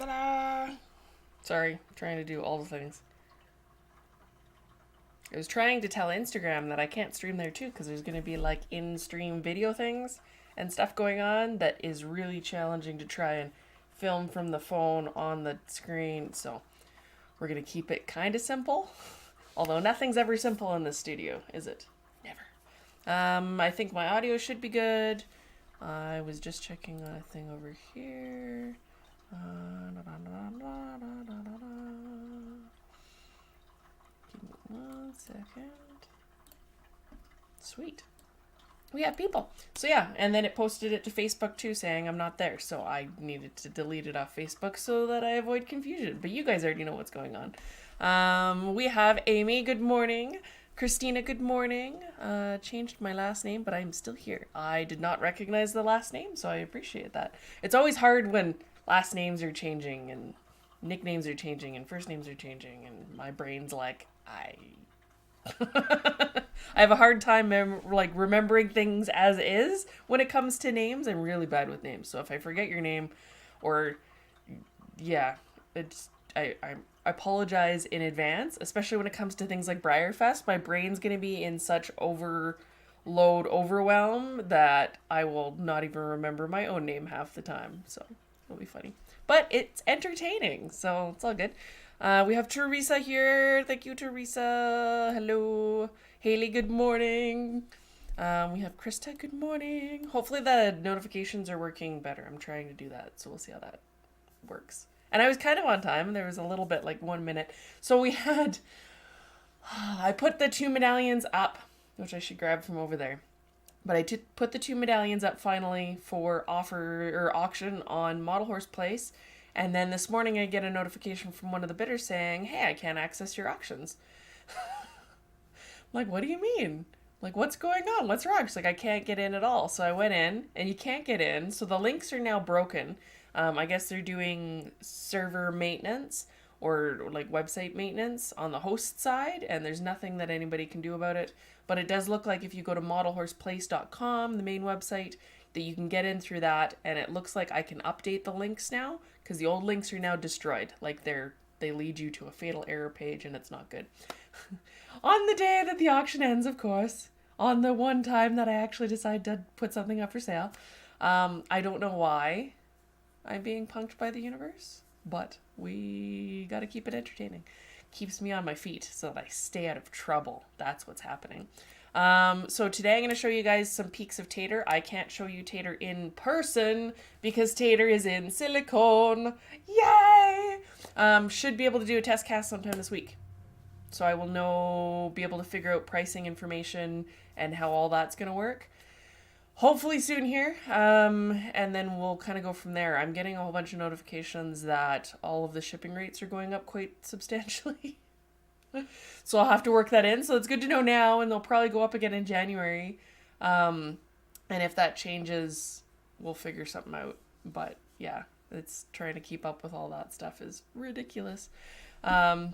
Ta-da! Sorry, trying to do all the things. I was trying to tell Instagram that I can't stream there too because there's going to be like in-stream video things and stuff going on that is really challenging to try and film from the phone on the screen. So we're going to keep it kind of simple. Although nothing's ever simple in this studio, is it? Never. I think my audio should be good. I was just checking on a thing over here. Give me 1 second. Sweet. We have people. So yeah, and then it posted it to Facebook too saying I'm not there. So I needed to delete it off Facebook so that I avoid confusion. But you guys already know what's going on. We have Amy, good morning. Christina, good morning. Changed my last name, but I'm still here. I did not recognize the last name, so I appreciate that. It's always hard when last names are changing and nicknames are changing and first names are changing and my brain's like, I have a hard time remembering things as is when it comes to names. I'm really bad with names. So if I forget your name or yeah, I apologize in advance, especially when it comes to things like Briarfest. My brain's going to be in such overwhelm that I will not even remember my own name half the time. So it'll be funny. But it's entertaining, so it's all good. We have Teresa here. Thank you, Teresa. Hello. Haley, good morning. We have Krista, good morning. Hopefully the notifications are working better. I'm trying to do that, so we'll see how that works. And I was kind of on time. There was a little bit, like 1 minute. So we had... I put the 2 medallions up, which I should grab from over there. But I put the 2 medallions up finally for offer or auction on Model Horse Place. And then this morning I get a notification from one of the bidders saying, hey, I can't access your auctions. Like, what do you mean? Like, what's going on? What's wrong? She's like, I can't get in at all. So I went in and you can't get in. So the links are now broken. I guess they're doing server maintenance or like website maintenance on the host side, and there's nothing that anybody can do about it. But it does look like if you go to modelhorseplace.com, the main website, that you can get in through that, and it looks like I can update the links now because the old links are now destroyed. Like they lead you to a fatal error page, and it's not good. On the day that the auction ends, of course, on the one time that I actually decide to put something up for sale. I don't know why I'm being punked by the universe, but we gotta keep it entertaining. Keeps me on my feet so that I stay out of trouble. That's what's happening. So today I'm going to show you guys some peeks of Tater. I can't show you Tater in person because Tater is in silicone. Yay! Should be able to do a test cast sometime this week. So I will be able to figure out pricing information and how all that's going to work. Hopefully soon here. And then we'll kind of go from there. I'm getting a whole bunch of notifications that all of the shipping rates are going up quite substantially. So I'll have to work that in. So it's good to know now, and they'll probably go up again in January. And if that changes, we'll figure something out. But yeah, it's trying to keep up with all that stuff is ridiculous.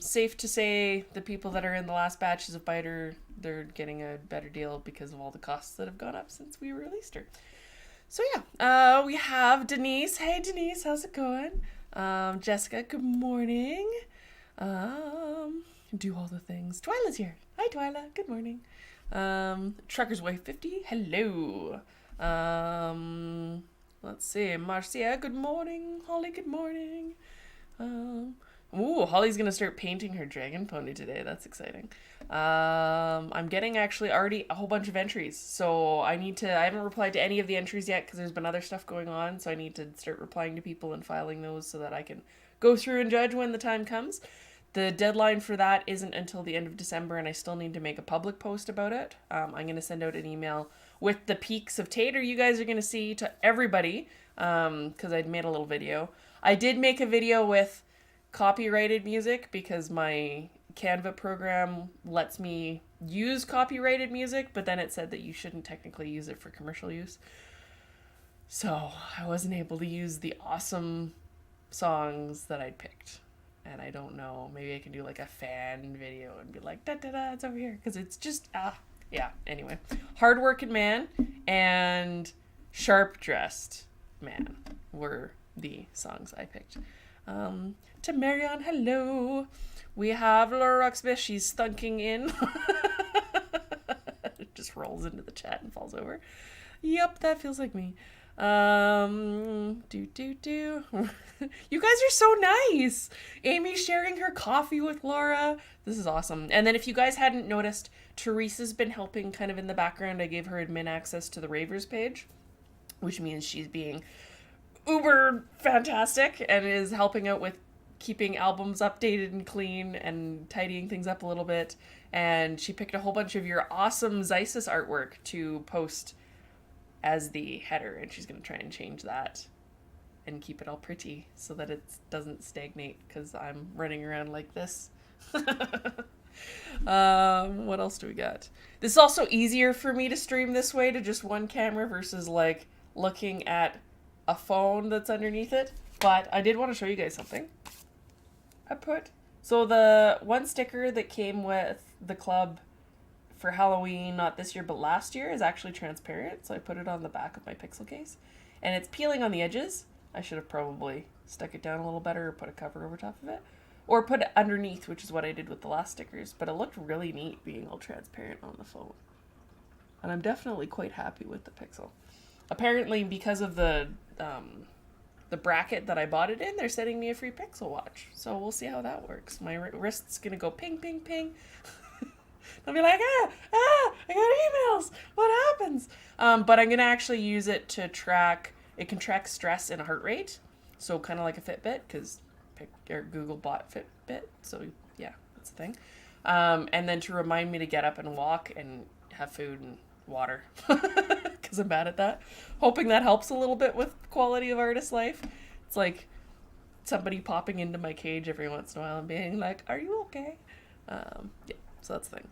Safe to say the people that are in the last batches of Biter, they're getting a better deal because of all the costs that have gone up since we released her. So yeah, we have Denise. Hey Denise, how's it going? Jessica, good morning. Do all the things. Twyla's here. Hi Twyla, good morning. Trucker's Wife 50, hello. Let's see. Marcia, good morning. Holly, good morning. Holly's gonna start painting her dragon pony today. That's exciting. I'm getting actually already a whole bunch of entries. So I haven't replied to any of the entries yet because there's been other stuff going on. So I need to start replying to people and filing those so that I can go through and judge when the time comes. The deadline for that isn't until the end of December, and I still need to make a public post about it. I'm going to send out an email with the peaks of Tater you guys are going to see to everybody, because I'd made a little video. I did make a video with copyrighted music because my Canva program lets me use copyrighted music, but then it said that you shouldn't technically use it for commercial use. So I wasn't able to use the awesome songs that I'd picked. And I don't know, maybe I can do like a fan video and be like, da da da, it's over here. Because it's just, yeah, anyway. Hardworking man and sharp dressed man were the songs I picked. To Marion, hello. We have Laura Rocksmith, she's thunking in. Just rolls into the chat and falls over. Yep, that feels like me. You guys are so nice. Amy's sharing her coffee with Laura. This is awesome. And then if you guys hadn't noticed, Teresa's been helping kind of in the background. I gave her admin access to the Ravers page, which means she's being uber fantastic and is helping out with keeping albums updated and clean and tidying things up a little bit. And she picked a whole bunch of your awesome Zeiss artwork to post as the header, and she's going to try and change that and keep it all pretty so that it doesn't stagnate because I'm running around like this. What else do we got? This is also easier for me to stream this way to just one camera versus like looking at a phone that's underneath it. But I did want to show you guys something. So the one sticker that came with the club for Halloween, not this year, but last year, is actually transparent. So I put it on the back of my Pixel case. And it's peeling on the edges. I should have probably stuck it down a little better or put a cover over top of it. Or put it underneath, which is what I did with the last stickers. But it looked really neat being all transparent on the phone. And I'm definitely quite happy with the Pixel. Apparently, because of the bracket that I bought it in, they're sending me a free Pixel watch. So we'll see how that works. My wrist's going to go ping, ping, ping. I'll be like, I got emails. What happens? But I'm going to actually use it to track, it can track stress and heart rate. So kind of like a Fitbit, because Google bought Fitbit. So yeah, that's the thing. And then to remind me to get up and walk and have food and water. Because I'm bad at that. Hoping that helps a little bit with quality of artist life. It's like somebody popping into my cage every once in a while and being like, are you okay? Yeah, so that's the thing.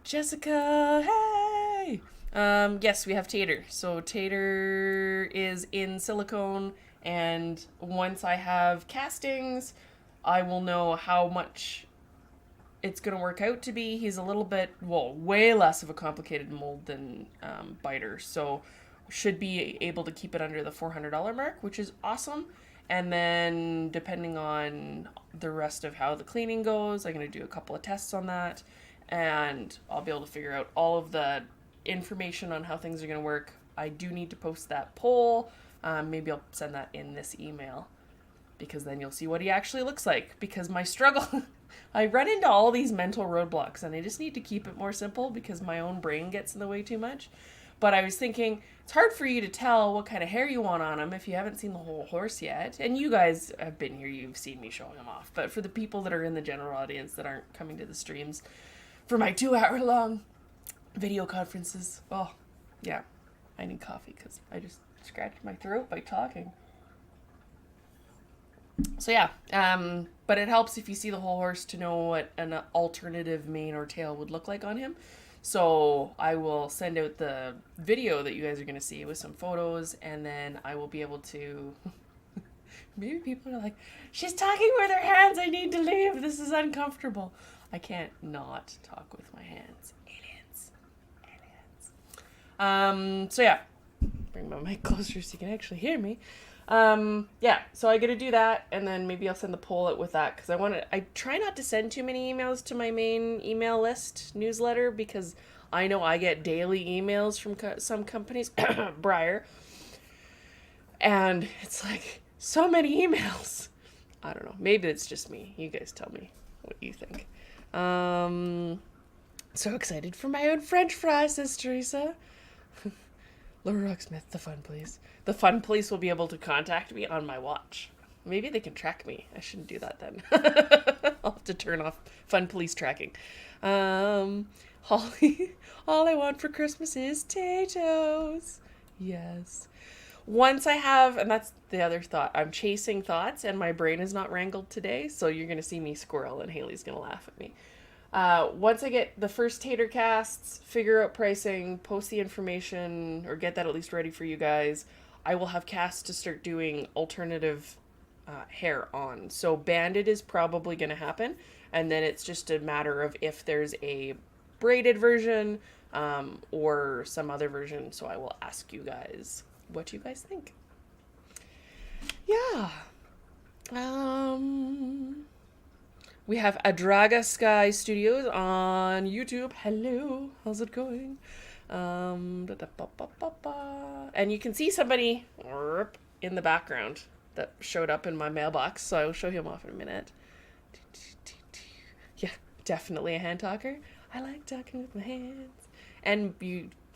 Jessica, hey! Yes, we have Tater. So Tater is in silicone, and once I have castings, I will know how much it's going to work out to be. He's a little bit, way less of a complicated mold than Biter, so should be able to keep it under the $400 mark, which is awesome. And then depending on the rest of how the cleaning goes, I'm going to do a couple of tests on that, and I'll be able to figure out all of the information on how things are going to work. I do need to post that poll. Maybe I'll send that in this email, because then you'll see what he actually looks like. Because my struggle, I run into all these mental roadblocks, and I just need to keep it more simple because my own brain gets in the way too much. But I was thinking, it's hard for you to tell what kind of hair you want on him if you haven't seen the whole horse yet. And you guys have been here, you've seen me showing him off. But for the people that are in the general audience that aren't coming to the streams for my 2-hour-long video conferences, yeah, I need coffee because I just scratched my throat by talking. So yeah, but it helps if you see the whole horse to know what an alternative mane or tail would look like on him. So I will send out the video that you guys are going to see with some photos, and then I will be able to... Maybe people are like, she's talking with her hands, I need to leave, this is uncomfortable. I can't not talk with my hands. Aliens. So yeah, bring my mic closer so you can actually hear me. Yeah, so I gotta do that, and then maybe I'll send the poll out with that, because I try not to send too many emails to my main email list newsletter, because I know I get daily emails from some companies, Briar, and it's like so many emails. I don't know. Maybe it's just me. You guys tell me what you think. So excited for my own French fries, says Teresa. Laura Rocksmith, the fun police. The fun police will be able to contact me on my watch. Maybe they can track me. I shouldn't do that then. I'll have to turn off fun police tracking. Holly, all I want for Christmas is potatoes. Yes. Once I have, and that's the other thought, I'm chasing thoughts and my brain is not wrangled today, so you're going to see me squirrel and Haley's going to laugh at me. Once I get the first Tater casts, figure out pricing, post the information, or get that at least ready for you guys, I will have casts to start doing alternative hair on. So banded is probably going to happen, and then it's just a matter of if there's a braided version or some other version, so I will ask you guys what you guys think. Yeah. We have Adraga Sky Studios on YouTube. Hello, how's it going? And you can see somebody in the background that showed up in my mailbox, so I will show him off in a minute. Yeah, definitely a hand talker. I like talking with my hands. And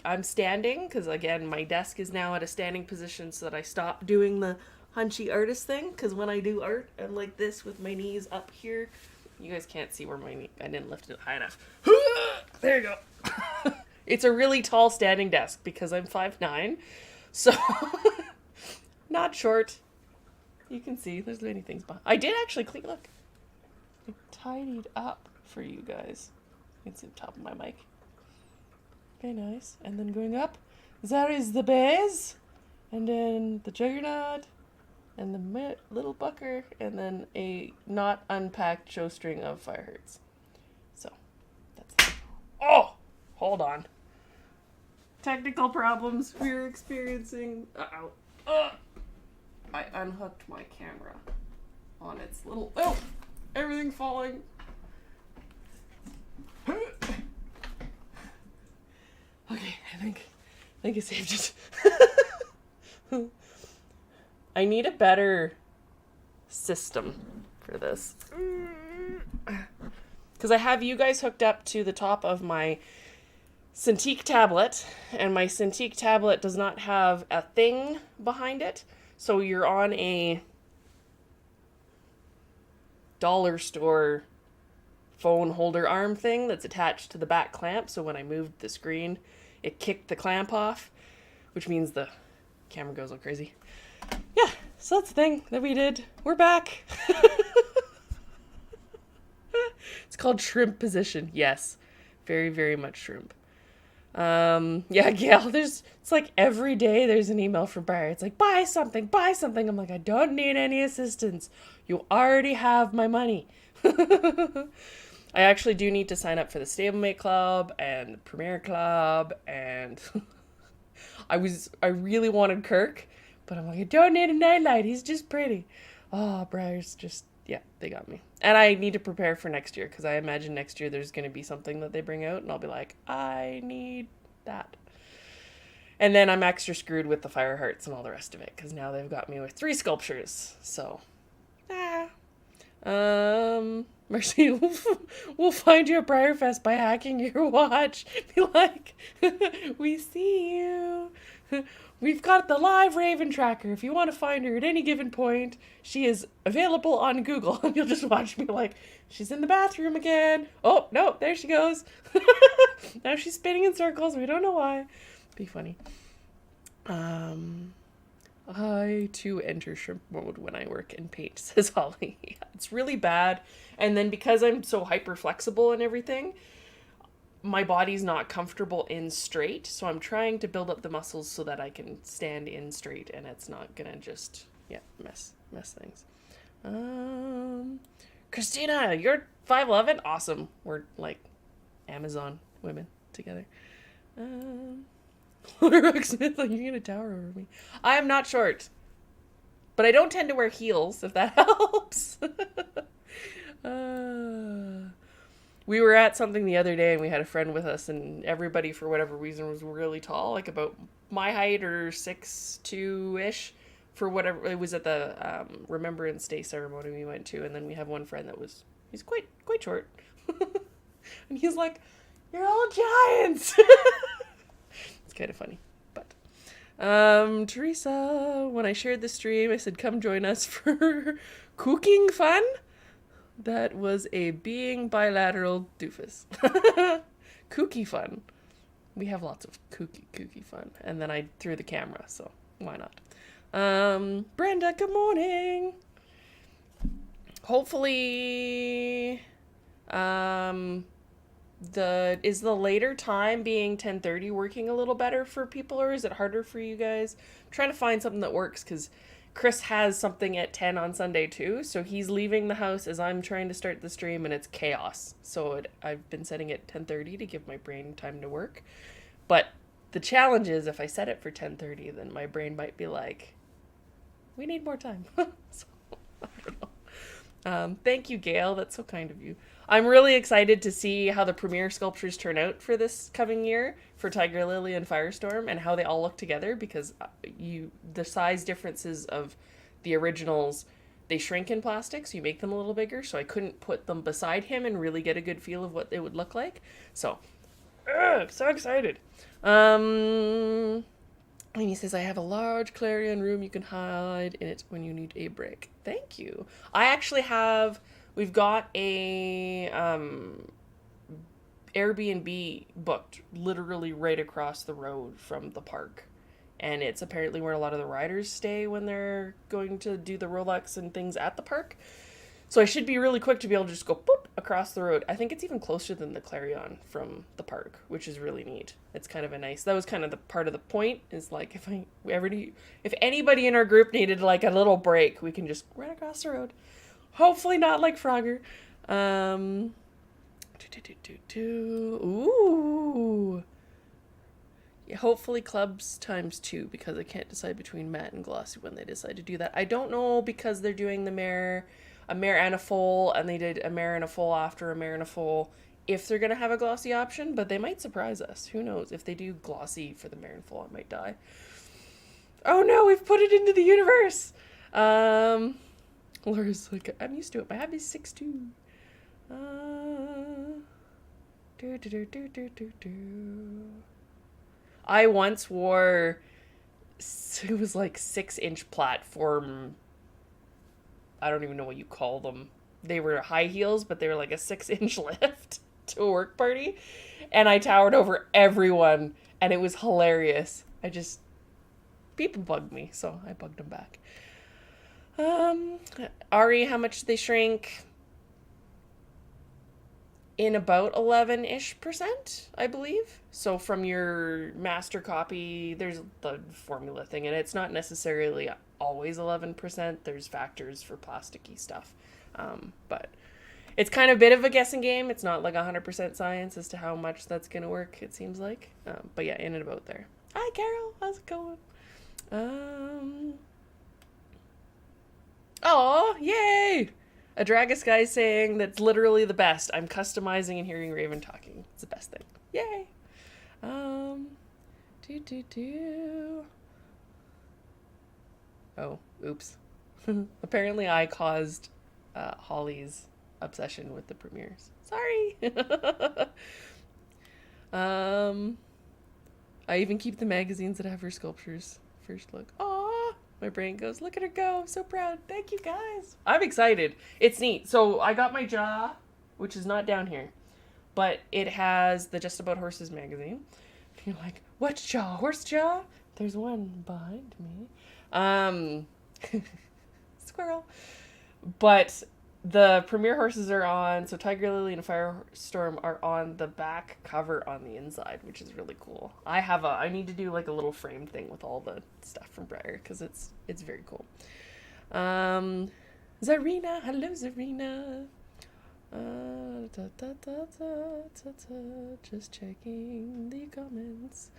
I'm standing, because again, my desk is now at a standing position so that I stop doing the hunchy artist thing, because when I do art, I'm like this with my knees up here. You guys can't see where my knee, I didn't lift it high enough. There you go. It's a really tall standing desk because I'm 5'9", so not short. You can see there's many things behind. I did actually clean, look. I tidied up for you guys. You can see the top of my mic. Very nice. And then going up, there is the base, and then the juggernaut, and the little bucker, and then a not unpacked show string of fire hearts. So, that's it. Oh! Hold on. Technical problems we're experiencing. Uh-oh. I unhooked my camera on its little... Oh! Everything falling. Okay, I think I saved it. I need a better system for this. Because I have you guys hooked up to the top of my Cintiq tablet, and my Cintiq tablet does not have a thing behind it. So you're on a dollar store phone holder arm thing that's attached to the back clamp. So when I moved the screen, it kicked the clamp off, which means the camera goes all crazy. Yeah, so that's the thing that we did. We're back. It's called shrimp position. Yes, very, very much shrimp. Yeah, Gail, it's like every day there's an email from Barry. It's like, buy something. I'm like, I don't need any assistance. You already have my money. I actually do need to sign up for the Stablemate Club and the Premier Club, and I really wanted Kirk, but I'm like, I don't need a nightlight. He's just pretty. Oh, Briar's just, yeah, they got me. And I need to prepare for next year, because I imagine next year there's going to be something that they bring out, and I'll be like, I need that. And then I'm extra screwed with the fire hearts and all the rest of it, because now they've got me with 3 sculptures. So, Mercy, we'll find you at Briarfest by hacking your watch. Be like, we see you. We've got the live Raven tracker. If you want to find her at any given point, she is available on Google. And you'll just watch me like, she's in the bathroom again. Oh, no, there she goes. Now she's spinning in circles. We don't know why. Be funny. I, too, enter shrimp mode when I work in paint, says Holly. Yeah, it's really bad. And then because I'm so hyper flexible and everything, my body's not comfortable in straight. So I'm trying to build up the muscles so that I can stand in straight, and it's not going to just, mess things. Christina, you're 5'11"? Awesome. We're like Amazon women together. Rocksmith, like, you're gonna tower over me. I am not short, but I don't tend to wear heels, if that helps. We were at something the other day and we had a friend with us, and everybody, for whatever reason, was really tall, like about my height or 6'2" ish. For whatever, it was at the Remembrance Day ceremony we went to, and then we have one friend that he's quite short, and he's like, "You're all giants." It's kind of funny, but Teresa, when I shared the stream, I said, "Come join us for cooking fun." That was a being bilateral doofus. Kooky fun. We have lots of kooky fun. And then I threw the camera, so why not? Brenda, good morning. Hopefully, is the later time being 10:30 working a little better for people, or is it harder for you guys? I'm trying to find something that works, because Chris has something at 10 on Sunday too, so he's leaving the house as I'm trying to start the stream, and it's chaos. So I've been setting it 10:30 to give my brain time to work. But the challenge is, if I set it for 10:30, then my brain might be like, we need more time. So, I don't know. Thank you, Gail. That's so kind of you. I'm really excited to see how the premiere sculptures turn out for this coming year for Tiger Lily and Firestorm, and how they all look together, because the size differences of the originals, they shrink in plastic, so you make them a little bigger, so I couldn't put them beside him and really get a good feel of what they would look like. So, so excited. And he says, I have a large clarion room you can hide in it when you need a break. Thank you. I actually have... We've got a Airbnb booked literally right across the road from the park. And it's apparently where a lot of the riders stay when they're going to do the Rolex and things at the park. So I should be really quick to be able to just go boop across the road. I think it's even closer than the Clarion from the park, which is really neat. It's kind of a nice... That was kind of the part of the point, is like, if anybody in our group needed like a little break, we can just run across the road. Hopefully not like Frogger. Ooh. Yeah, hopefully clubs ×2, because I can't decide between matte and glossy when they decide to do that. I don't know, because they're doing a mare and a full, and they did a mare and a full after a mare and a full, if they're going to have a glossy option, but they might surprise us. Who knows? If they do glossy for the mare and full, I might die. Oh no, we've put it into the universe! Laura's like, I'm used to it. My hubby's 6'2". I once wore, it was like 6-inch platform, I don't even know what you call them. They were high heels, but they were like a 6-inch lift to a work party. And I towered over everyone, and it was hilarious. People bugged me, so I bugged them back. Ari, how much did they shrink? In about 11-ish%, I believe. So from your master copy, there's the formula thing, and it's not necessarily always 11%. There's factors for plasticky stuff. But it's kind of a bit of a guessing game. It's not like 100% science as to how much that's going to work, it seems like. But yeah, in and about there. Hi, Carol. How's it going? Oh, yay! A Dragus guy saying that's literally the best. I'm customizing and hearing Raven talking. It's the best thing. Yay! Oh, oops. Apparently I caused Holly's obsession with the premieres. Sorry! I even keep the magazines that have her sculptures. First look. Aww! My brain goes, look at her go. I'm so proud. Thank you, guys. I'm excited. It's neat. So I got my jaw, which is not down here, but it has the Just About Horses magazine. You're like, what jaw? Horse jaw? There's one behind me. Squirrel. But the premiere horses are on, so Tiger Lily and Firestorm are on the back cover on the inside, which is really cool. I need to do like a little frame thing with all the stuff from Breyer, because it's very cool. Zarina, hello Zarina. Just checking the comments.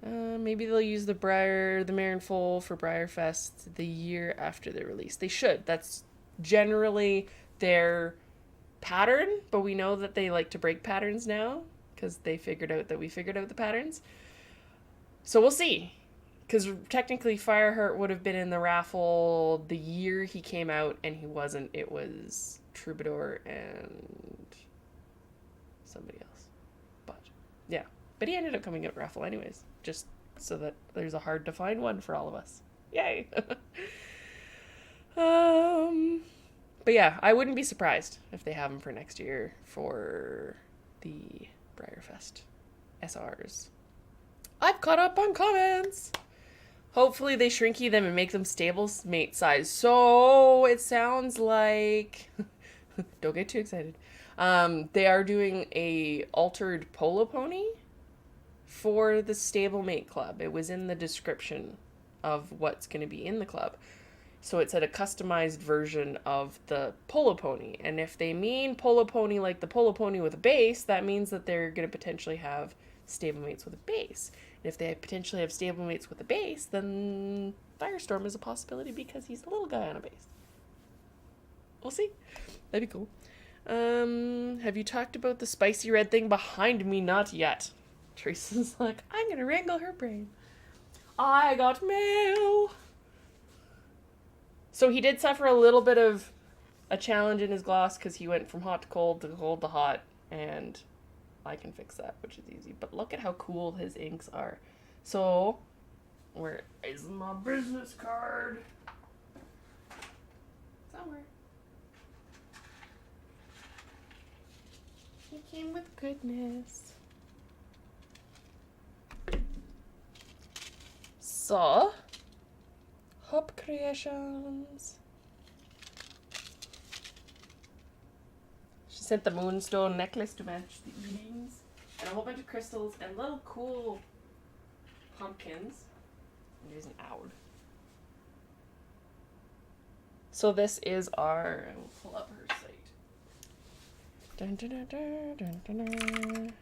Maybe they'll use the Mare and Foal for Briarfest the year after the release. They should. That's generally their pattern, but we know that they like to break patterns now because they figured out that we figured out the patterns. So we'll see. Because technically Fireheart would have been in the raffle the year he came out, and he wasn't. It was Troubadour and somebody else. But, yeah. But he ended up coming out raffle anyways, just so that there's a hard to find one for all of us. Yay! But yeah, I wouldn't be surprised if they have him for next year for the Briarfest SRs. I've caught up on comments. Hopefully they shrinky them and make them stablemate size. So it sounds like don't get too excited. They are doing a altered polo pony for the stablemate club. It was in the description of what's going to be in the club. So it said a customized version of the polo pony. And if they mean polo pony like the polo pony with a base, that means that they're going to potentially have stablemates with a base. And if they potentially have stablemates with a base, then Firestorm is a possibility because he's a little guy on a base. We'll see. That'd be cool. Have you talked about the spicy red thing behind me? Not yet. Teresa's like, I'm going to wrangle her brain. I got mail. So he did suffer a little bit of a challenge in his gloss because he went from hot to cold to hot, and I can fix that, which is easy. But look at how cool his inks are. So, where is my business card? Somewhere. He came with goodness. So, Hop Creations. She sent the moonstone necklace to match the earrings, and a whole bunch of crystals and little cool pumpkins. There's an owl. So this is our. I will pull up her site. Dun, dun, dun, dun, dun, dun, dun.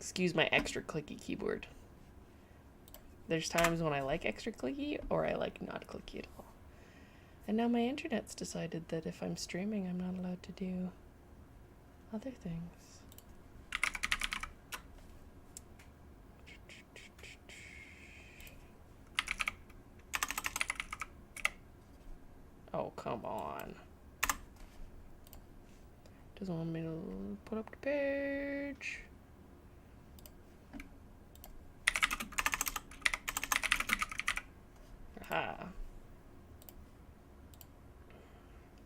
Excuse my extra clicky keyboard. There's times when I like extra clicky or I like not clicky at all. And now my internet's decided that if I'm streaming, I'm not allowed to do other things. Oh, come on. Doesn't want me to put up the page. Aha.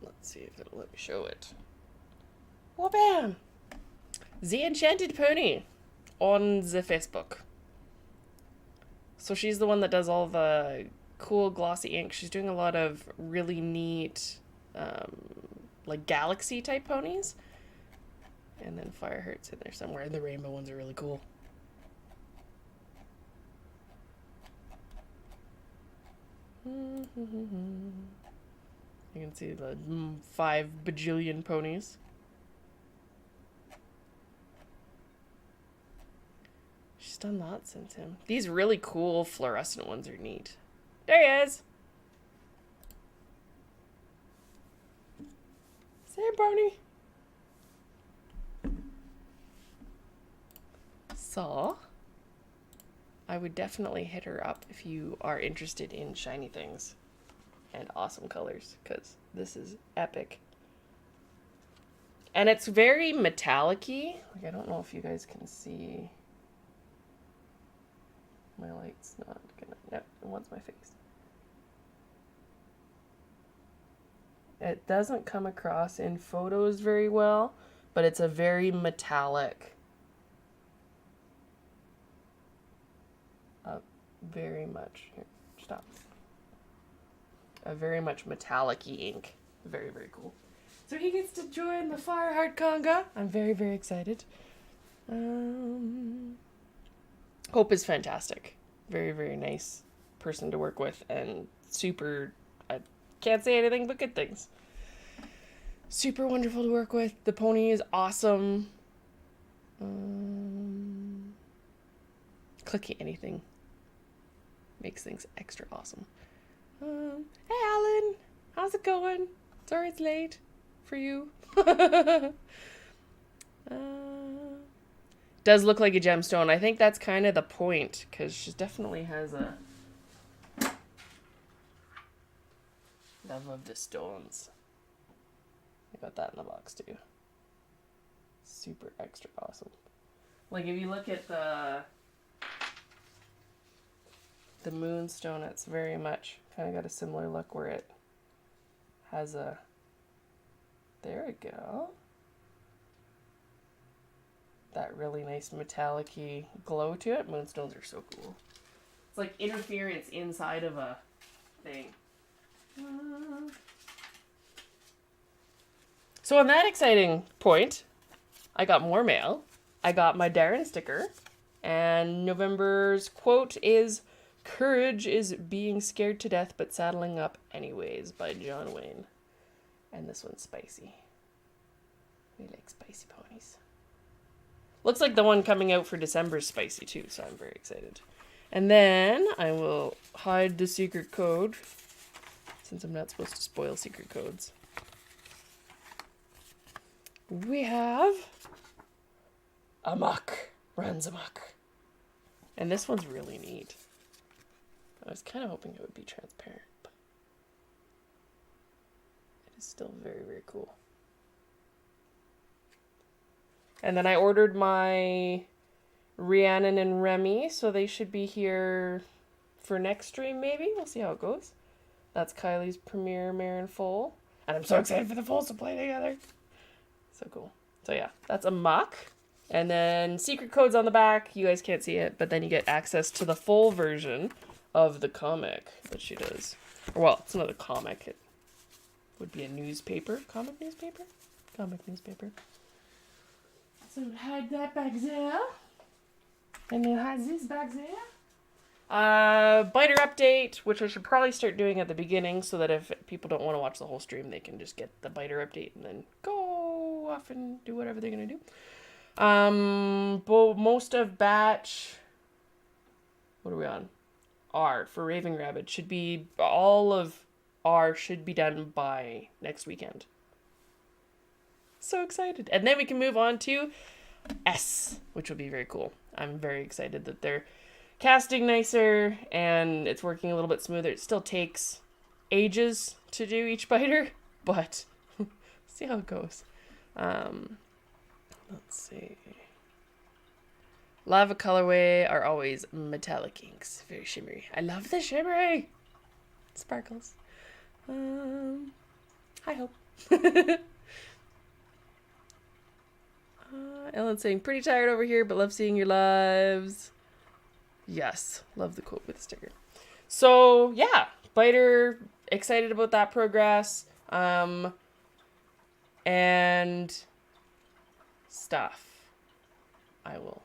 Let's see if it'll let me show it. Oh, bam! The Enchanted Pony on the Facebook. So she's the one that does all the cool glossy ink. She's doing a lot of really neat, like galaxy type ponies. And then Fireheart's in there somewhere. And the rainbow ones are really cool. You can see the 5 bajillion ponies. She's done that since him. These really cool fluorescent ones are neat. There he is! Say hey, Barney! So, I would definitely hit her up if you are interested in shiny things and awesome colors, because this is epic. And it's very metallic-y. Like, I don't know if you guys can see. My light's not gonna. Nope, it wants my face. It doesn't come across in photos very well, but it's a very metallic. Very much. Here, stop. A very much metallic-y ink. Very, very cool. So he gets to join the Fireheart Conga. I'm very, very excited. Hope is fantastic. Very, very nice person to work with, and super, I can't say anything but good things. Super wonderful to work with. The pony is awesome. Clicky anything makes things extra awesome. Hey Alan, how's it going? Sorry it's late for you. Does look like a gemstone. I think that's kind of the point, because she definitely has a love of the stones. I got that in the box too. Super extra awesome. Like if you look at the moonstone, it's very much kind of got a similar look where it has a, there we go, that really nice metallic-y glow to it. Moonstones are so cool. It's like interference inside of a thing. So on that exciting point, I got more mail. I got my Darren sticker, and November's quote is, "Courage is being scared to death but saddling up anyways," by John Wayne. And this one's spicy. We like spicy ponies. Looks like the one coming out for December is spicy too, so I'm very excited. And then I will hide the secret code, since I'm not supposed to spoil secret codes. We have Amok Runs Amok. And this one's really neat. I was kind of hoping it would be transparent, but it is still very, very cool. And then I ordered my Rhiannon and Remy, so they should be here for next stream, maybe. We'll see how it goes. That's Kylie's premiere Marin Full. And I'm so excited for the Fulls to play together. So cool. So yeah, that's Amok. And then secret codes on the back. You guys can't see it, but then you get access to the full version of the comic that she does. Well, it's not a comic. It would be a newspaper. Comic newspaper? Comic newspaper. So hide that back there. And then hide this back there. Biter update, which I should probably start doing at the beginning so that if people don't want to watch the whole stream, they can just get the Biter update and then go off and do whatever they're going to do. Most of batch, what are we on? R for Raving Rabbit should be, all of R should be done by next weekend. So excited. And then we can move on to S, which will be very cool. I'm very excited that they're casting nicer and it's working a little bit smoother. It still takes ages to do each biter, but see how it goes. Let's see. Lava colorway are always metallic inks. Very shimmery. I love the shimmery. Sparkles. I hope. Ellen's saying, pretty tired over here, but love seeing your lives. Yes. Love the quote with the sticker. So, yeah. Biter, excited about that progress. And stuff. I will,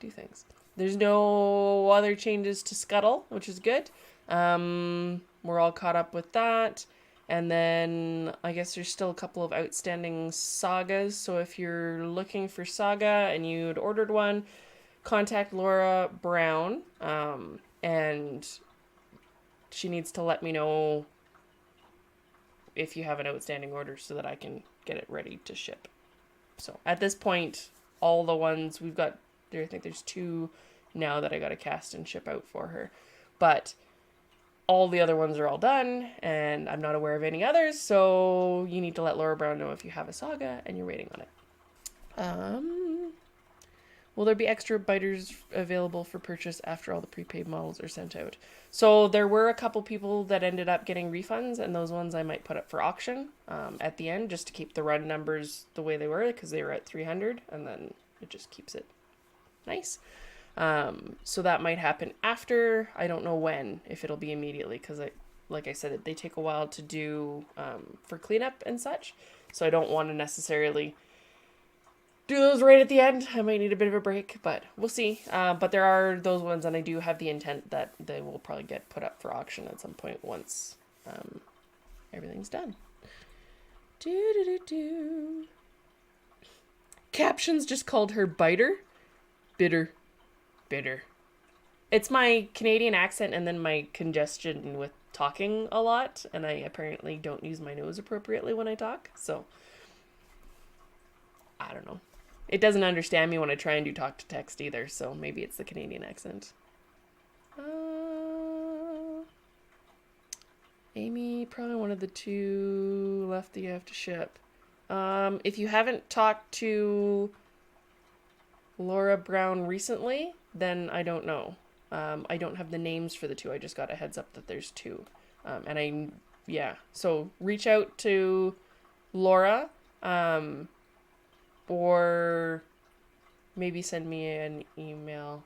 do things. There's no other changes to Scuttle, which is good. We're all caught up with that. And then I guess there's still a couple of outstanding sagas. So if you're looking for saga and you'd ordered one, contact Laura Brown. And she needs to let me know if you have an outstanding order so that I can get it ready to ship. So at this point, all the ones we've got there, I think there's 2 now that I got to cast and ship out for her. But all the other ones are all done, and I'm not aware of any others, so you need to let Laura Brown know if you have a saga and you're waiting on it. Will there be extra biters available for purchase after all the prepaid models are sent out? So there were a couple people that ended up getting refunds, and those ones I might put up for auction at the end, just to keep the run numbers the way they were, because they were at 300, and then it just keeps it nice. So that might happen after. I don't know when, if it'll be immediately, because like I said, they take a while to do for cleanup and such. So I don't want to necessarily do those right at the end. I might need a bit of a break, but we'll see. But there are those ones, and I do have the intent that they will probably get put up for auction at some point once everything's done. Captions just called her Biter. Bitter. It's my Canadian accent and then my congestion with talking a lot, and I apparently don't use my nose appropriately when I talk, so I don't know. It doesn't understand me when I try and do talk to text either, so maybe it's the Canadian accent. Amy, probably one of the two left that you have to ship. If you haven't talked to Laura Brown recently, then I don't know. I don't have the names for the two. I just got a heads up that there's two. So reach out to Laura, or maybe send me an email,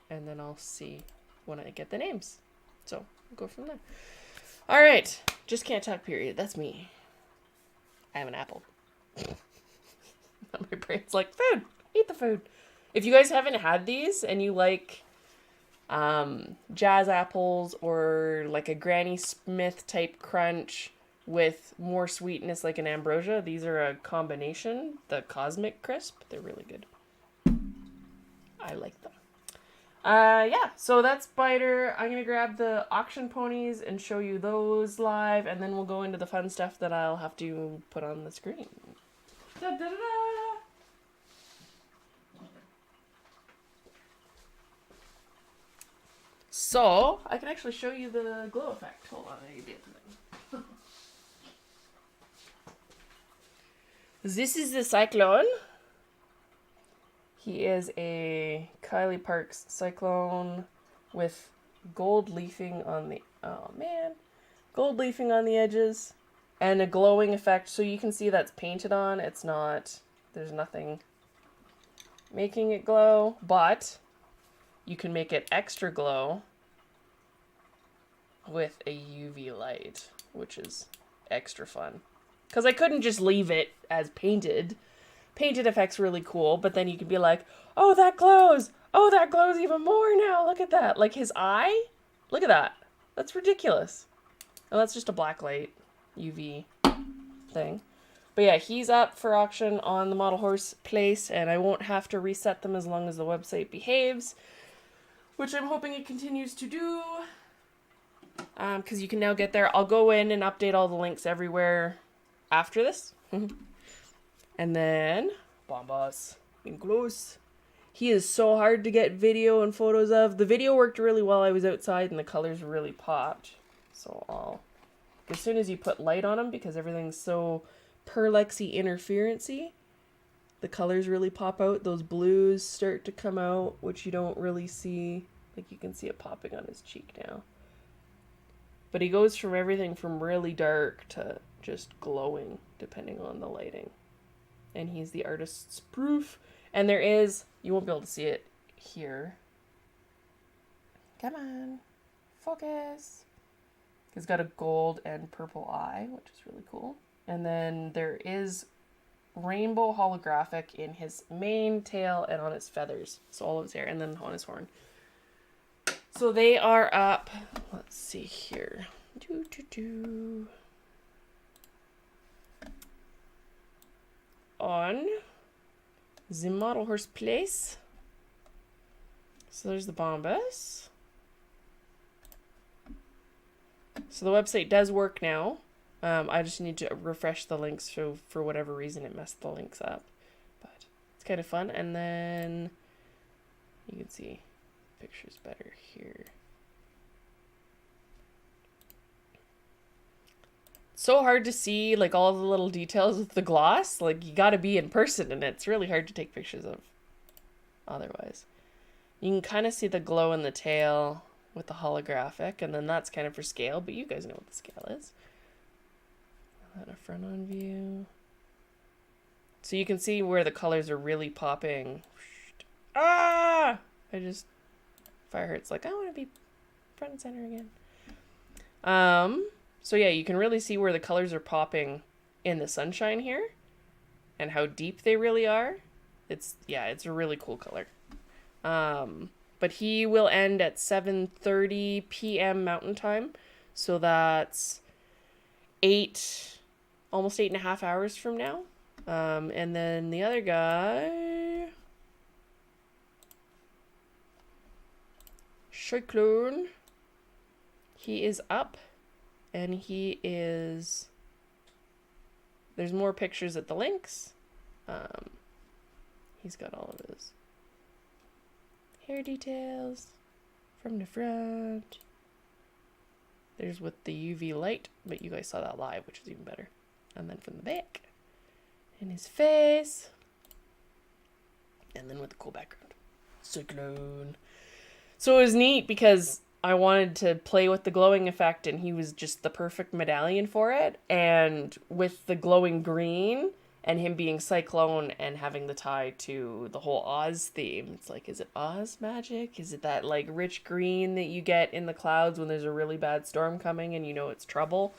and then I'll see when I get the names. So we'll go from there. All right. Just can't talk, period. That's me. I have an apple. My brain's like, food. Eat the food. If you guys haven't had these and you like jazz apples or like a Granny Smith type crunch with more sweetness like an ambrosia, these are a combination. The Cosmic Crisp, they're really good. I like them. So that's Biter. I'm gonna grab the auction ponies and show you those live, and then we'll go into the fun stuff that I'll have to put on the screen. Da, da, da, da. So, I can actually show you the glow effect. Hold on, I need to get the thing. This is the Cyclone. He is a Kylie Parks Cyclone with gold leafing on the... Oh, man. Gold leafing on the edges. And a glowing effect. So you can see that's painted on. It's not... There's nothing making it glow. But you can make it extra glow with a UV light, which is extra fun. Because I couldn't just leave it as painted. Painted effect's really cool, but then you can be like, oh, that glows! Oh, that glows even more now! Look at that! Like his eye? Look at that. That's ridiculous. And that's just a blacklight UV thing. But yeah, he's up for auction on the Model Horse Place, and I won't have to reset them as long as the website behaves, which I'm hoping it continues to do. Because you can now get there. I'll go in and update all the links everywhere after this. And then, Bombas, in close. He is so hard to get video and photos of. The video worked really well. I was outside and the colors really popped. So as soon as you put light on him, because everything's so perlexy interferency, the colors really pop out. Those blues start to come out, which you don't really see. Like you can see it popping on his cheek now. But he goes from everything from really dark to just glowing, depending on the lighting. And he's the artist's proof. And there is, you won't be able to see it here. Come on, focus. He's got a gold and purple eye, which is really cool. And then there is rainbow holographic in his mane, tail, and on his feathers. So all of his hair, and then on his horn. So they are up, let's see here. On the Model Horse Place. So there's the Bombas. So the website does work now. I just need to refresh the links, so for whatever reason it messed the links up. But it's kind of fun. And then you can see pictures better here. So hard to see like all the little details with the gloss. Like you gotta be in person and it's really hard to take pictures of otherwise. You can kind of see the glow in the tail with the holographic, and then that's kind of for scale, but you guys know what the scale is. And a front on view. So you can see where the colors are really popping. Ah! Fire hurts like I want to be front and center again. So yeah, you can really see where the colors are popping in the sunshine here and how deep they really are. It's a really cool color. But he will end at 7:30 p.m. Mountain Time. So that's almost 8.5 hours from now. And then the other guy, Cyclone. He is up, and he is... There's more pictures at the links. He's got all of his hair details from the front. There's with the UV light, but you guys saw that live, which is even better. And then from the back, in his face, and then with the cool background. Cyclone. So it was neat because I wanted to play with the glowing effect, and he was just the perfect medallion for it. And with the glowing green and him being Cyclone and having the tie to the whole Oz theme, it's like, is it Oz magic? Is it that like rich green that you get in the clouds when there's a really bad storm coming and you know it's trouble?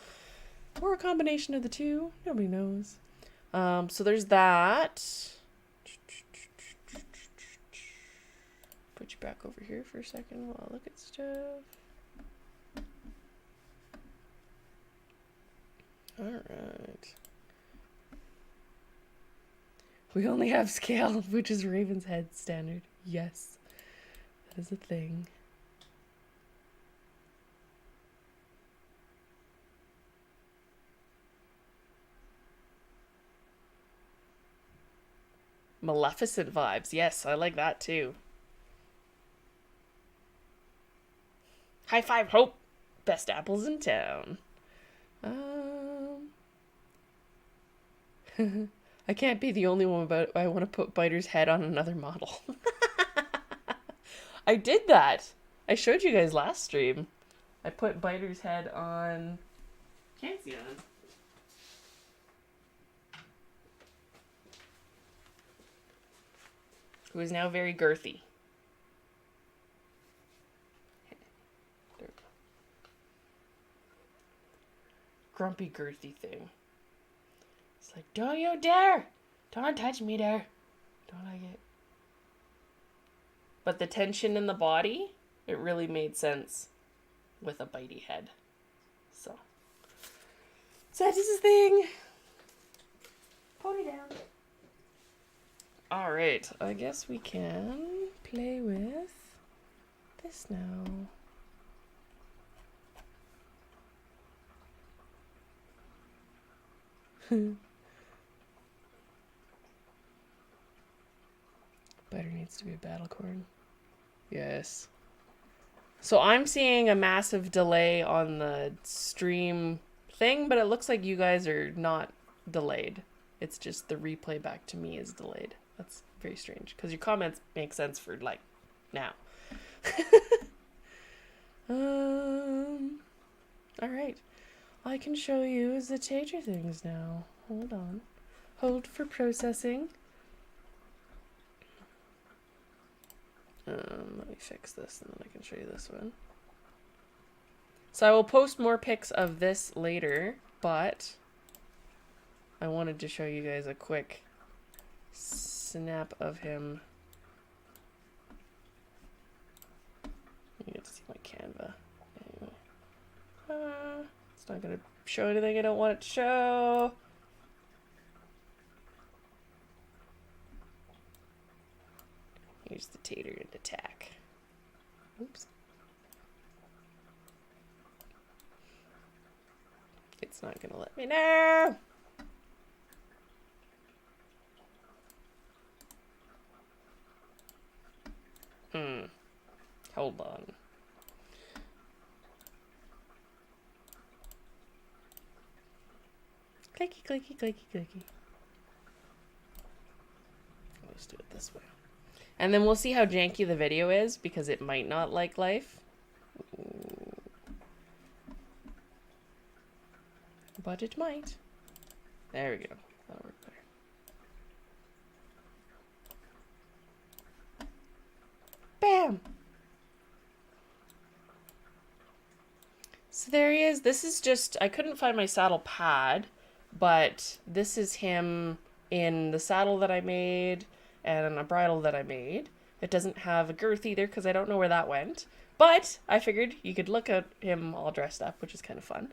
Or a combination of the two? Nobody knows. So there's that. Put you back over here for a second while I look at stuff. Alright. We only have scale, which is Raven's head standard. Yes, that is a thing. Maleficent vibes. Yes, I like that too. High five, Hope. Best apples in town. I can't be the only one, but I want to put Biter's head on another model. I did that. I showed you guys last stream. I put Biter's head on... Can't see that. Who is now very girthy. Grumpy girthy thing. It's like, don't you dare! Don't touch me there. Don't like it. But the tension in the body, it really made sense with a bitey head. So that is a thing. Pony down. Alright, I guess we can play with this now. Better needs to be a battle corn. Yes. So I'm seeing a massive delay on the stream thing, but it looks like you guys are not delayed. It's just the replay back to me is delayed. That's very strange because your comments make sense for like now. All right. I can show you the Tater things now. Hold on. Hold for processing. Let me fix this and then I can show you this one. So I will post more pics of this later, but I wanted to show you guys a quick snap of him. You get to see my Canva. Anyway. It's not going to show anything I don't want it to show. Here's the Tater and attack. Oops. It's not going to let me know. Hold on. Clicky, clicky, clicky, clicky. Let's do it this way. And then we'll see how janky the video is, because it might not like life. Ooh. But it might. There we go. That'll work better. Bam! So there he is. This is just, I couldn't find my saddle pad, but this is him in the saddle that I made and a bridle that I made. It doesn't have a girth either because I don't know where that went. But I figured you could look at him all dressed up, which is kind of fun.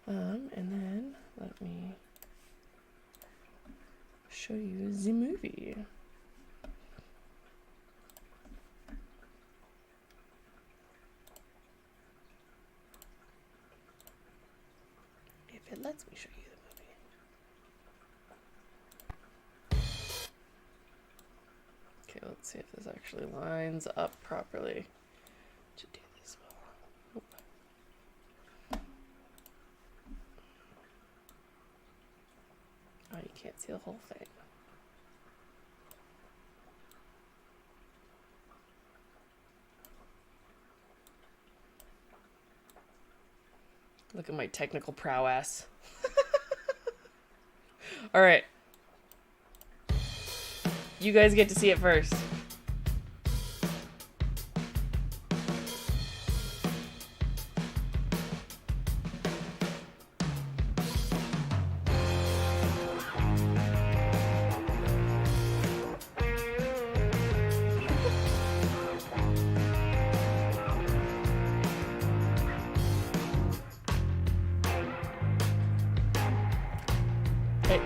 And then let me show you the movie. If it lets me show you the movie. Okay, let's see if this actually lines up properly to do this well. Oh, you can't see the whole thing. Look at my technical prowess. All right. You guys get to see it first. Hey.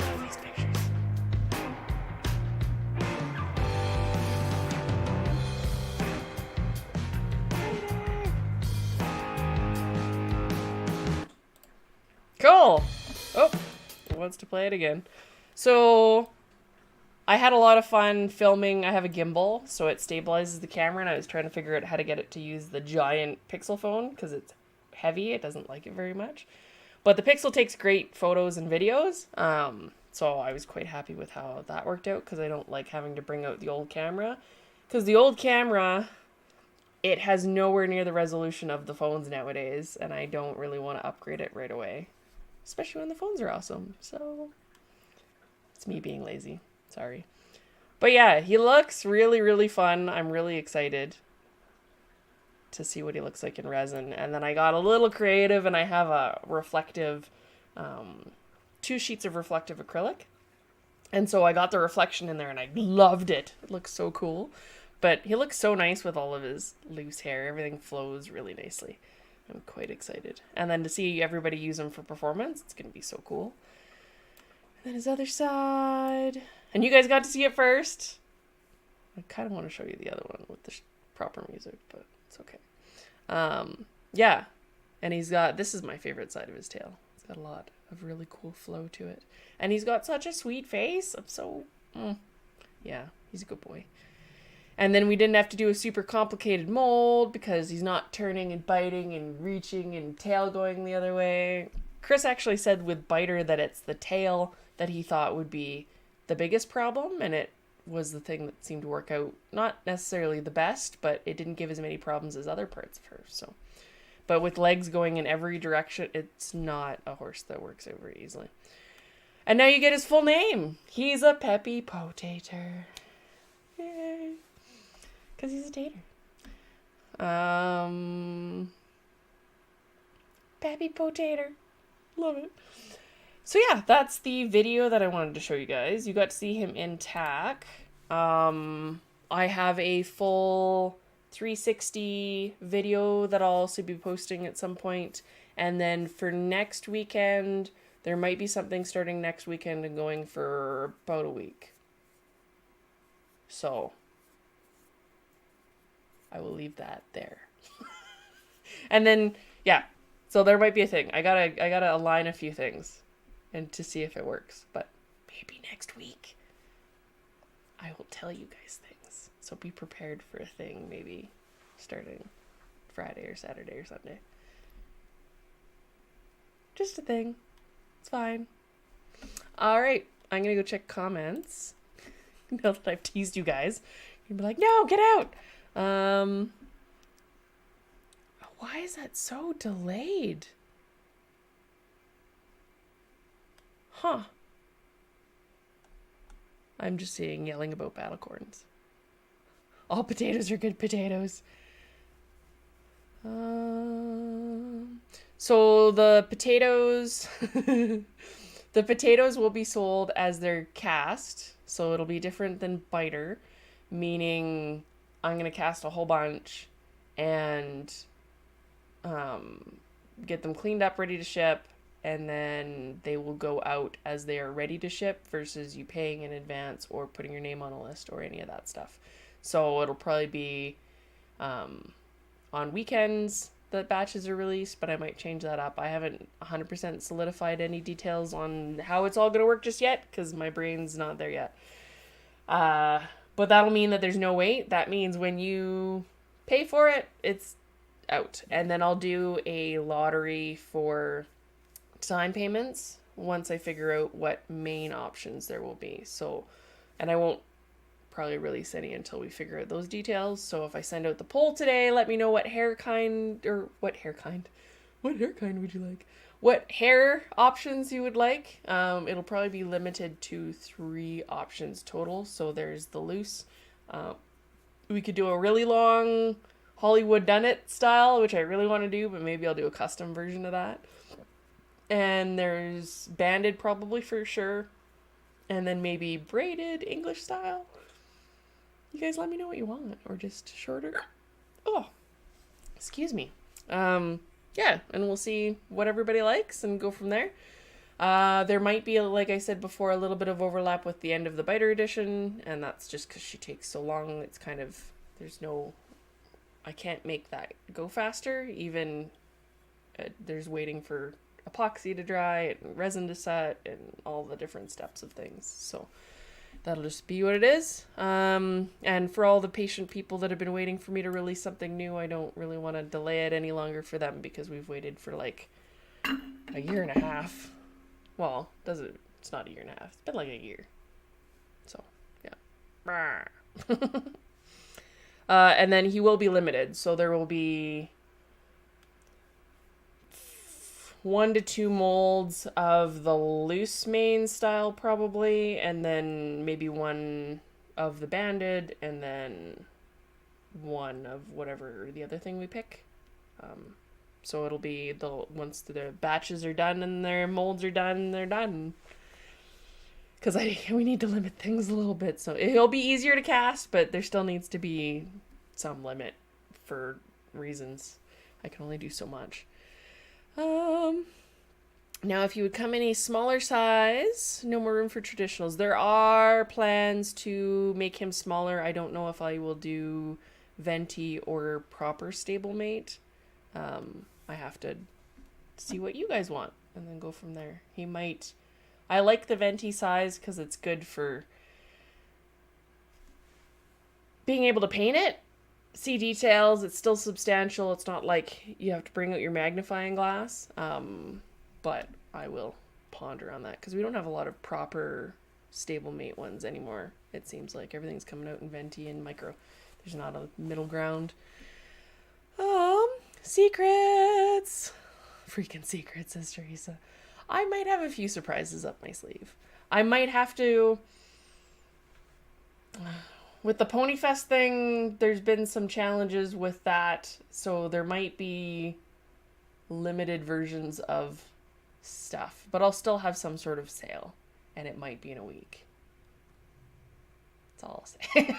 Love these pictures. Cool. Oh, it wants to play it again. So I had a lot of fun filming. I have a gimbal, so it stabilizes the camera, and I was trying to figure out how to get it to use the giant Pixel phone because it's heavy. It doesn't like it very much. But the Pixel takes great photos and videos. So I was quite happy with how that worked out because I don't like having to bring out the old camera. Because the old camera, it has nowhere near the resolution of the phones nowadays, and I don't really want to upgrade it right away. Especially when the phones are awesome. So it's me being lazy. Sorry. But yeah, he looks really, really fun. I'm really excited to see what he looks like in resin. And then I got a little creative, and I have a reflective, 2 sheets of reflective acrylic. And so I got the reflection in there, and I loved it. It looks so cool. But he looks so nice with all of his loose hair. Everything flows really nicely. I'm quite excited. And then to see everybody use him for performance, it's going to be so cool. And then his other side. And you guys got to see it first. I kind of want to show you the other one with the proper music, but it's okay. Yeah. And he's got, this is my favorite side of his tail. It's got a lot of really cool flow to it. And he's got such a sweet face. I'm so, yeah, he's a good boy. And then we didn't have to do a super complicated mold because he's not turning and biting and reaching and tail going the other way. Chris actually said with Biter that it's the tail that he thought would be the biggest problem, and it was the thing that seemed to work out not necessarily the best, but it didn't give as many problems as other parts of her. So, but with legs going in every direction, it's not a horse that works out very easily. And now you get his full name. He's a Peppy Potater. Yay. Because he's a tater. Peppy Potater. Love it. So yeah, that's the video that I wanted to show you guys. You got to see him in tack. I have a full 360 video that I'll also be posting at some point. And then for next weekend, there might be something starting next weekend and going for about a week. So I will leave that there. And then, yeah, so there might be a thing. I gotta align a few things and to see if it works. But maybe next week I will tell you guys things. So be prepared for a thing maybe starting Friday or Saturday or Sunday. Just a thing. It's fine. All right, I'm gonna go check comments. Now that I've teased you guys, you'll be like, no, get out. Why is that so delayed? Huh. I'm just seeing yelling about battle corns. All potatoes are good potatoes. So the potatoes, the potatoes will be sold as they're cast. So it'll be different than biter, meaning I'm going to cast a whole bunch and get them cleaned up, ready to ship, and then they will go out as they are ready to ship versus you paying in advance or putting your name on a list or any of that stuff. So it'll probably be on weekends that batches are released, but I might change that up. I haven't 100% solidified any details on how it's all going to work just yet because my brain's not there yet. Uh, but that'll mean that there's no wait. That means when you pay for it, it's out. And then I'll do a lottery for time payments once I figure out what main options there will be. So, and I won't probably release any until we figure out those details. So if I send out the poll today, let me know what hair kind would you like? What hair options you would like. It'll probably be limited to 3 options total. So there's the loose. We could do a really long Hollywood done it style, which I really want to do, but maybe I'll do a custom version of that. And there's banded probably for sure. And then maybe braided English style. You guys let me know what you want, or just shorter. Oh, excuse me. Yeah, and we'll see what everybody likes and go from there. There might be, like I said before, a little bit of overlap with the end of the Biter edition, and that's just because she takes so long. It's kind of, I can't make that go faster, even there's waiting for epoxy to dry and resin to set and all the different steps of things. So that'll just be what it is. And for all the patient people that have been waiting for me to release something new, I don't really want to delay it any longer for them because we've waited for like a year and a half. Well, it's not a year and a half. It's been like a year. So, yeah. And then he will be limited. So there will be 1 to 2 molds of the loose mane style probably, and then maybe 1 of the banded, and then 1 of whatever the other thing we pick. So it'll be once the batches are done and their molds are done, they're done. Because we need to limit things a little bit, so it'll be easier to cast, but there still needs to be some limit for reasons. I can only do so much. Now if you would come any smaller size, no more room for traditionals. There are plans to make him smaller. I don't know if I will do venti or proper stablemate. I have to see what you guys want and then go from there. I like the venti size because it's good for being able to paint it, see details. It's still substantial. It's not like you have to bring out your magnifying glass. But I will ponder on that because we don't have a lot of proper stablemate ones anymore. It seems like everything's coming out in venti and micro. There's not a middle ground. Secrets. Freaking secrets, says Teresa. I might have a few surprises up my sleeve. I might have to... With the Ponyfest thing, there's been some challenges with that, so there might be limited versions of stuff, but I'll still have some sort of sale, and it might be in a week. That's all I'll say.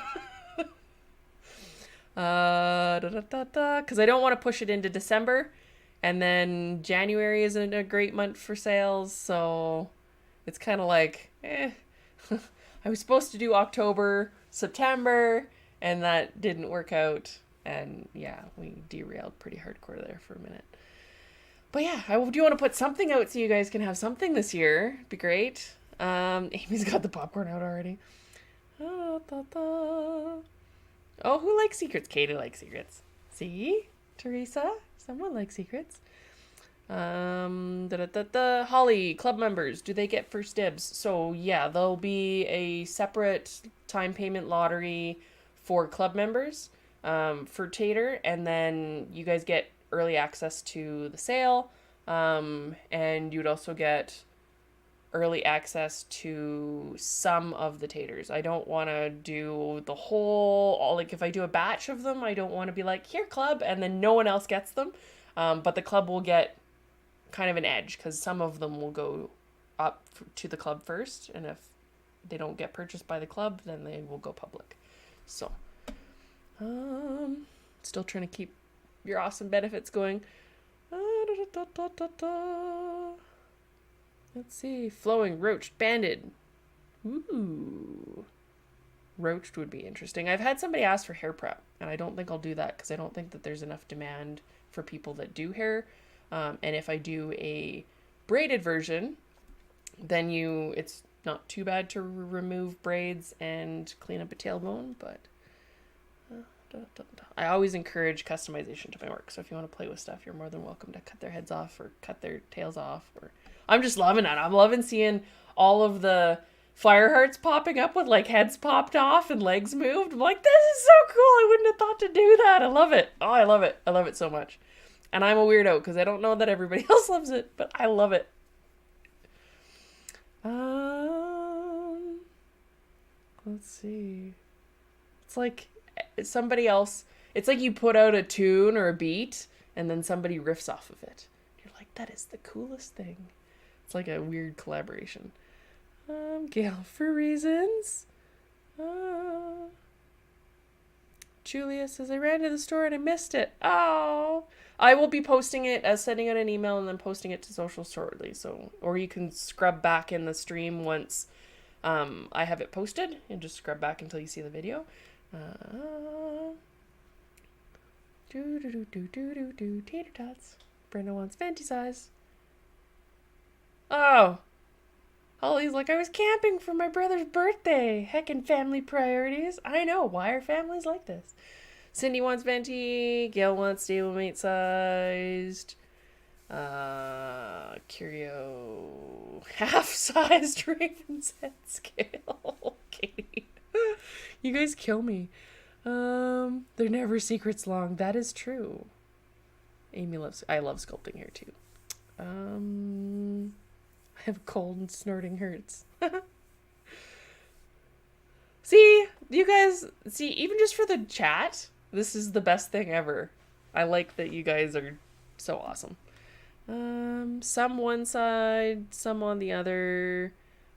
Because I don't want to push it into December, and then January isn't a great month for sales, so it's kind of like, I was supposed to do October, September, and that didn't work out, and yeah, we derailed pretty hardcore there for a minute. But yeah, I do want to put something out so you guys can have something this year. It'd be great. Amy's got the popcorn out already. Oh, who likes secrets? Katie likes secrets. See? Teresa? Someone likes secrets. Holly, club members, do they get first dibs? So yeah, there'll be a separate time payment lottery for club members for Tater, and then you guys get early access to the sale, and you'd also get early access to some of the Taters. I don't want to do the whole, like if I do a batch of them, I don't want to be like, here club, and then no one else gets them. But the club will get kind of an edge because some of them will go up to the club first, and if they don't get purchased by the club, then they will go public. So, still trying to keep your awesome benefits going. Let's see. Flowing, roached, banded. Ooh. roached would be interesting. I've had somebody ask for hair prep, and I don't think I'll do that because I don't think that there's enough demand for people that do hair. And if I do a braided version, then it's not too bad to remove braids and clean up a tailbone, but I always encourage customization to my work. So if you want to play with stuff, you're more than welcome to cut their heads off or cut their tails off. Or I'm just loving it. I'm loving seeing all of the fire hearts popping up with like heads popped off and legs moved. I'm like, this is so cool. I wouldn't have thought to do that. I love it. Oh, I love it. I love it so much. And I'm a weirdo because I don't know that everybody else loves it, but I love it. Let's see. It's like somebody else. It's like you put out a tune or a beat and then somebody riffs off of it. You're like, that is the coolest thing. It's like a weird collaboration. Gail, for reasons. Julia says, I ran to the store and I missed it. Oh, I will be posting it as sending out an email and then posting it to social shortly. So, or you can scrub back in the stream once I have it posted and just scrub back until you see the video. Tater tots. Brenda wants Fenty size. Oh. Holly's like, I was camping for my brother's birthday. Heckin' family priorities. I know. Why are families like this? Cindy wants Venti. Gail wants stablemate sized. Curio half-sized Raven's head scale. Katie. You guys kill me. They're never secrets long. That is true. I love sculpting hair too. I have a cold and snorting hurts. See, you guys, even just for the chat, this is the best thing ever. I like that you guys are so awesome. Some one side, some on the other,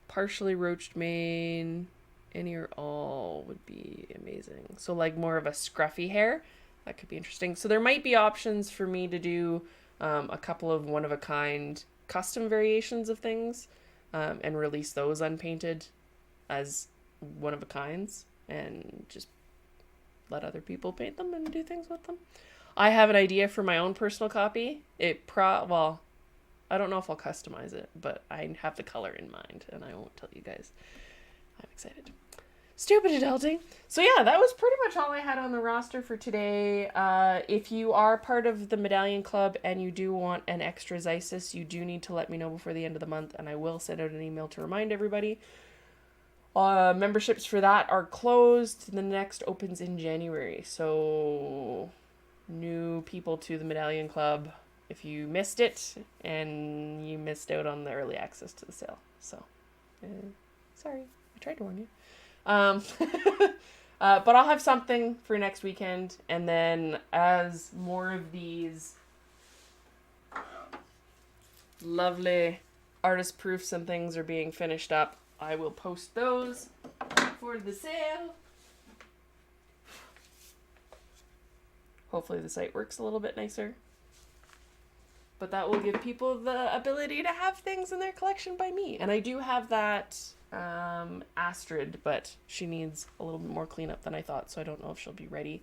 partially roached mane, any or all would be amazing. So like more of a scruffy hair, that could be interesting. So there might be options for me to do a couple of one-of-a-kind custom variations of things and release those unpainted as one-of-a-kinds and just let other people paint them and do things with them. I have an idea for my own personal copy. Well, I don't know if I'll customize it, but I have the color in mind and I won't tell you guys. I'm excited. Stupid adulting. So yeah, that was pretty much all I had on the roster for today. If you are part of the Medallion Club and you do want an extra Zysis, you do need to let me know before the end of the month, and I will send out an email to remind everybody. Memberships for that are closed. The next opens in January. So new people to the Medallion Club if you missed it and you missed out on the early access to the sale. So sorry, I tried to warn you. But I'll have something for next weekend, and then as more of these lovely artist proofs and things are being finished up, I will post those for the sale. Hopefully the site works a little bit nicer, but that will give people the ability to have things in their collection by me. And I do have that Astrid, but she needs a little bit more cleanup than I thought, so I don't know if she'll be ready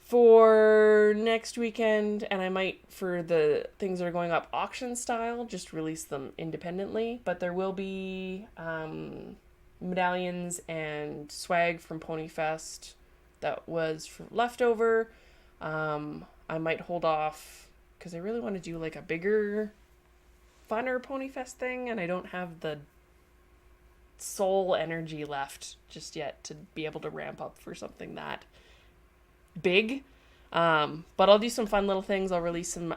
for next weekend. And I might, for the things that are going up auction style, just release them independently. But there will be medallions and swag from Ponyfest that was leftover. I might hold off because I really want to do like a bigger, funner Ponyfest thing, and I don't have the soul energy left just yet to be able to ramp up for something that big. But I'll do some fun little things. I'll release some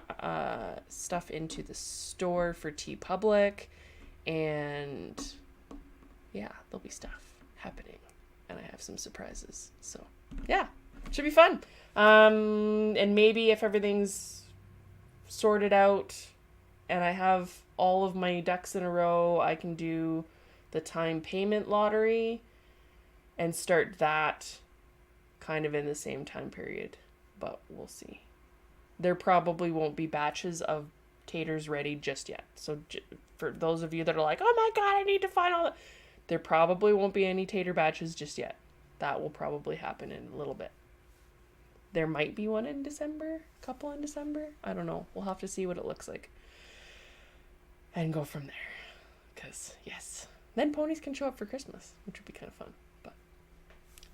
stuff into the store for TeePublic, and yeah, there'll be stuff happening, and I have some surprises. So yeah, should be fun. And maybe if everything's sorted out and I have all of my ducks in a row, I can do the time payment lottery and start that kind of in the same time period, but we'll see. There probably won't be batches of taters ready just yet. So for those of you that are like, oh my god, I need to find all that, there probably won't be any tater batches just yet. that will probably happen in a little bit. There might be one in December, a couple in December. I don't know. We'll have to see what it looks like. And go from there. Because, yes. Then ponies can show up for Christmas, which would be kind of fun. But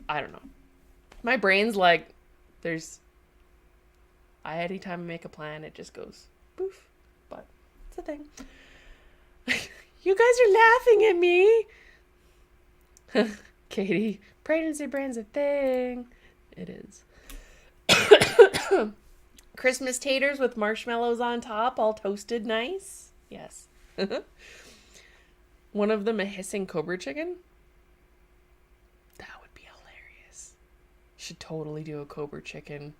I don't know. My brain's like, anytime I make a plan, it just goes poof. But it's a thing. You guys are laughing at me. Katie, pregnancy brain's a thing. It is. Christmas taters with marshmallows on top, all toasted nice. Yes. One of them a hissing cobra chicken. That would be hilarious. Should totally do a cobra chicken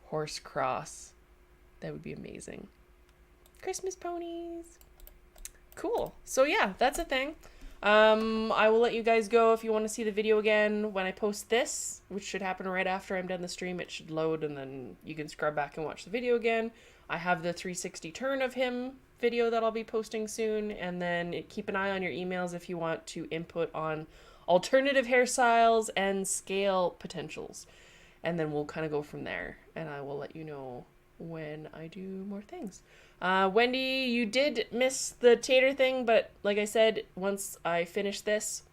horse cross. That would be amazing. Christmas ponies. Cool. So yeah, that's a thing. I will let you guys go if you want to see the video again when I post this, which should happen right after I'm done the stream. It should load and then you can scrub back and watch the video again. I have the 360 turn of him video that I'll be posting soon, and then keep an eye on your emails if you want to input on alternative hairstyles and scale potentials. And then we'll kind of go from there, and I will let you know when I do more things. Wendy, you did miss the Tater thing, but like I said, once I finish this,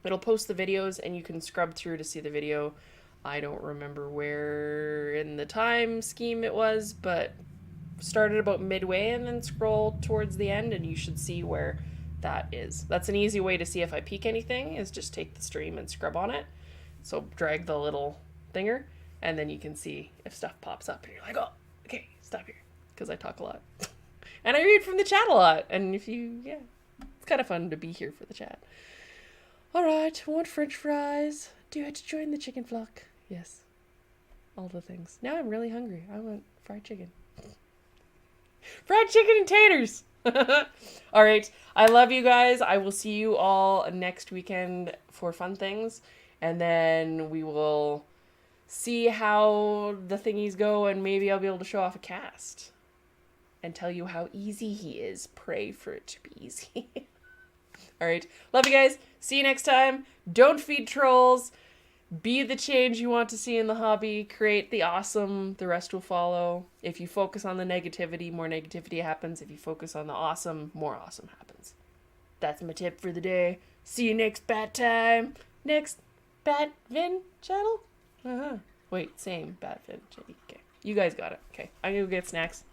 it'll post the videos and you can scrub through to see the video. I don't remember where in the time scheme it was, but started about midway and then scroll towards the end and you should see where that is. That's an easy way to see if I peek anything, is just take the stream and scrub on it. So drag the little thinger and then you can see if stuff pops up and you're like, oh, okay, stop here. Because I talk a lot. And I read from the chat a lot. And it's kind of fun to be here for the chat. Alright, want French fries? Do you have to join the chicken flock? Yes. All the things. Now I'm really hungry. I want fried chicken. Fried chicken and taters! Alright, I love you guys. I will see you all next weekend for fun things. And then we will see how the thingies go and maybe I'll be able to show off a cast. And tell you how easy he is. Pray for it to be easy. Alright. Love you guys. See you next time. Don't feed trolls. Be the change you want to see in the hobby. Create the awesome. The rest will follow. If you focus on the negativity, more negativity happens. If you focus on the awesome, more awesome happens. That's my tip for the day. See you next bat time. Next Bat Vin channel? Wait, same Bat Vin. Okay. You guys got it. Okay. I'm gonna go get snacks.